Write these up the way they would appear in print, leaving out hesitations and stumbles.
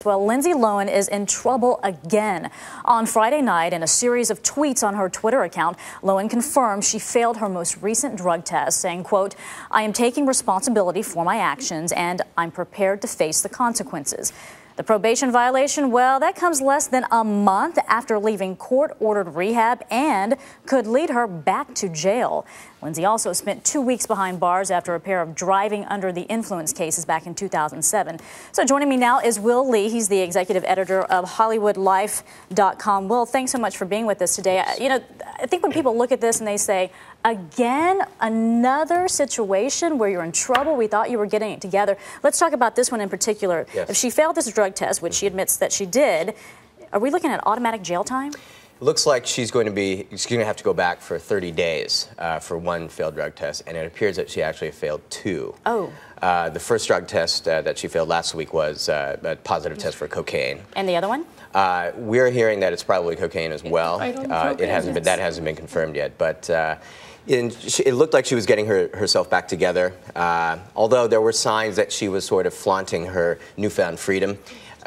Well, Lindsay Lohan is in trouble again. On Friday night, in a series of tweets on her Twitter account, Lohan confirmed she failed her most recent drug test, saying, quote, "I am taking responsibility for my actions and I'm prepared to face the consequences." The probation violation, well, that comes less than a month after leaving court-ordered rehab and could lead her back to jail. Lindsay also spent 2 weeks behind bars after a pair of driving under the influence cases back in 2007. So joining me now is Will Lee. He's the executive editor of HollywoodLife.com. Will, thanks so much for being with us today. You know, I think when people look at this and they say, again, another situation where you're in trouble, we thought you were getting it together. Let's talk about this one in particular. Yes. If she failed this drug test, which she admits that she did, are we looking at automatic jail time? It looks like she's going to have to go back for 30 days for one failed drug test, and it appears that she actually failed 2. Oh. The first drug test that she failed last week was a positive test for cocaine. And the other one? We're hearing that it's probably cocaine as well. It hasn't been, that hasn't been confirmed yet, but it looked like she was getting herself back together, although there were signs that she was sort of flaunting her newfound freedom.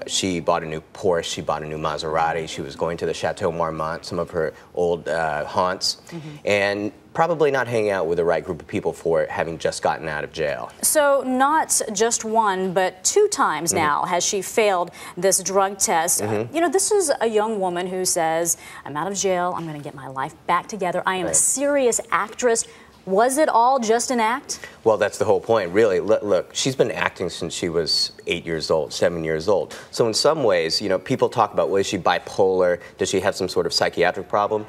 She bought a new Porsche, she bought a new Maserati, she was going to the Chateau Marmont, some of her old haunts, and probably not hanging out with the right group of people for having just gotten out of jail. So not just one, but 2 times now has she failed this drug test. You know, this is a young woman who says, I'm out of jail, I'm going to get my life back together, I am a serious actress. Was it all just an act? Well, that's the whole point, really. Look, she's been acting since she was 8 years old, 7 years old. So in some ways, you know, people talk about, well, is she bipolar? Does she have some sort of psychiatric problem?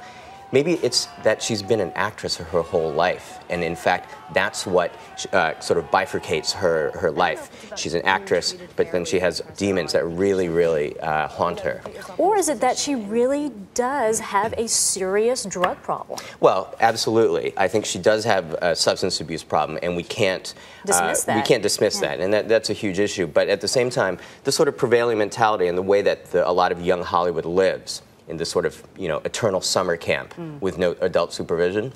Maybe it's that she's been an actress her whole life, and in fact, that's what sort of bifurcates her life. She's an actress, but then she has demons that really haunt her. Or is it that she really does have a serious drug problem? Well, absolutely. I think she does have a substance abuse problem, and we can't dismiss that. We can't dismiss that, and that's a huge issue. But at the same time, the sort of prevailing mentality and the way that a lot of young Hollywood lives, in this sort of, you know, eternal summer camp with no adult supervision,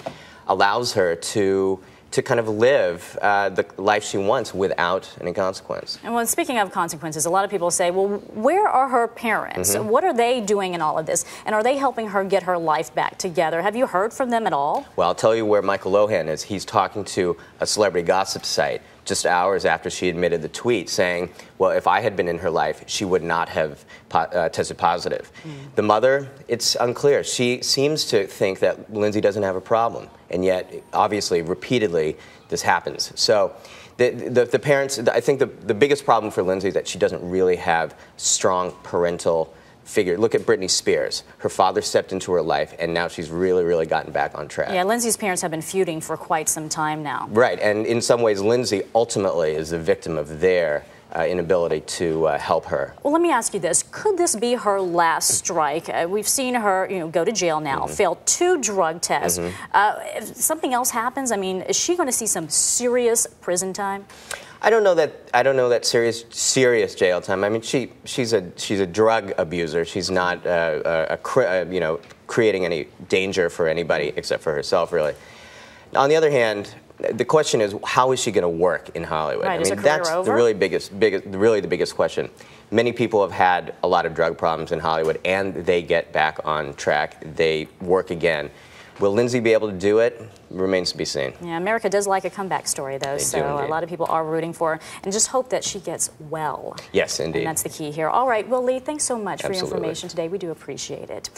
allows her to kind of live the life she wants without any consequence. And well, speaking of consequences, a lot of people say, well, where are her parents? What are they doing in all of this? And are they helping her get her life back together? Have you heard from them at all? Well, I'll tell you where Michael Lohan is. He's talking to a celebrity gossip site just hours after she admitted the tweet, saying, well, if I had been in her life, she would not have tested positive. The mother, it's unclear. She seems to think that Lindsay doesn't have a problem, and yet, obviously, repeatedly, this happens. So the parents, I think the biggest problem for Lindsay is that she doesn't really have strong parental figure. Look at Britney Spears. Her father stepped into her life, and now she's really gotten back on track. Yeah, Lindsay's parents have been feuding for quite some time now. Right, and in some ways, Lindsay ultimately is a victim of their inability to help her. Well, let me ask you this. Could this be her last strike? We've seen her, you know, go to jail now, fail 2 drug tests. If something else happens, I mean, is she going to see some serious prison time? I don't know that serious jail time. I mean, she's a drug abuser. She's not you know, creating any danger for anybody except for herself, really. On the other hand, the question is, how is she going to work in Hollywood? Right, I mean, that's the really the biggest question. Many people have had a lot of drug problems in Hollywood, and they get back on track. They work again. Will Lindsay be able to do it? Remains to be seen. Yeah, America does like a comeback story, though, so a lot of people are rooting for her, and just hope that she gets well. Yes, indeed. And that's the key here. All right, Will Lee, thanks so much for your information today. We do appreciate it.